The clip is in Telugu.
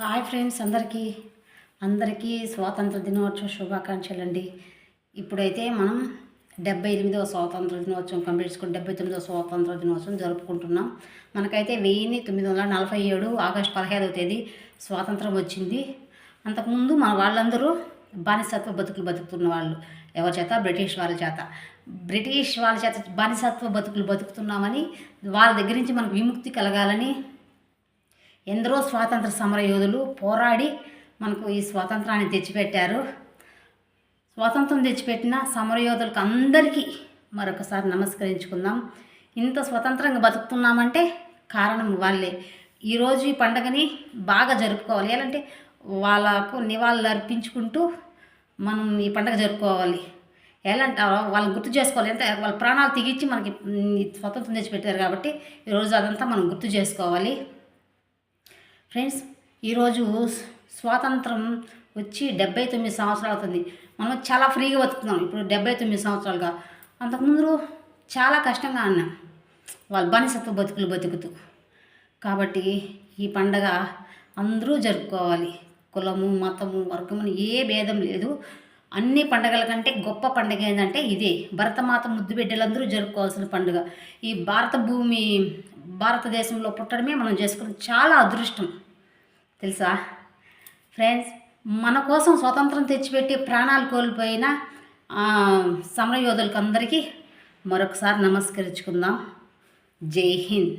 హాయ్ ఫ్రెండ్స్, అందరికీ స్వాతంత్ర దినోత్సవ శుభాకాంక్షలు అండి. ఇప్పుడైతే మనం 78వ స్వాతంత్ర దినోత్సవం కంప్లీట్ చేసుకుని 79వ స్వాతంత్ర దినోత్సవం జరుపుకుంటున్నాం. మనకైతే 1947 ఆగస్టు 15వ తేదీ స్వాతంత్రం వచ్చింది. అంతకుముందు మన వాళ్ళందరూ బానిసత్వ బతుకులు బతుకుతున్న వాళ్ళు. ఎవరి చేత? బ్రిటిష్ వాళ్ళ చేత బానిసత్వ బతుకులు బతుకుతున్నామని, వాళ్ళ దగ్గర నుంచి మనకు విముక్తి కలగాలని ఎందరో స్వాతంత్ర సమర యోధులు పోరాడి మనకు ఈ స్వాతంత్రాన్ని తెచ్చిపెట్టారు. స్వాతంత్రం తెచ్చిపెట్టిన సమరయోధులకు అందరికీ మరొకసారి నమస్కరించుకుందాం. ఇంత స్వతంత్రంగా బతుకుతున్నామంటే కారణం వాళ్ళే. ఈరోజు ఈ పండుగని బాగా జరుపుకోవాలి. ఎలాంటే వాళ్ళకు నివాళులు అర్పించుకుంటూ మనం ఈ పండుగ జరుపుకోవాలి. ఎలాంటి వాళ్ళని గుర్తు చేసుకోవాలి. ఎంత వాళ్ళ ప్రాణాలు తెగించి మనకి స్వతంత్రం తెచ్చిపెట్టారు కాబట్టి ఈరోజు అదంతా మనం గుర్తు చేసుకోవాలి. ఫ్రెండ్స్, ఈరోజు స్వాతంత్రం వచ్చి 79 సంవత్సరాలు అవుతుంది. మనం చాలా ఫ్రీగా బతుకుతున్నాం ఇప్పుడు 79 సంవత్సరాలుగా. అంతకుముందు చాలా కష్టంగా అన్నాం వాళ్ళు బానిసత్వ బతుకులు బతుకుతూ. కాబట్టి ఈ పండగ అందరూ జరుపుకోవాలి. కులము, మతము, వర్గము ఏ భేదం లేదు. అన్ని పండగల కంటే గొప్ప పండుగ ఏంటంటే ఇదే. భరతమాత ముద్దు బిడ్డలందరూ జరుపుకోవాల్సిన పండుగ. ఈ భారతదేశంలో పుట్టడమే మనం చేసుకున్న చాలా అదృష్టం, తెలుసా ఫ్రెండ్స్. మన కోసం స్వతంత్రం తెచ్చిపెట్టి ప్రాణాలు కోల్పోయిన సమరయోధులకు అందరికీ మరొకసారి నమస్కరించుకుందాం. జై హింద్.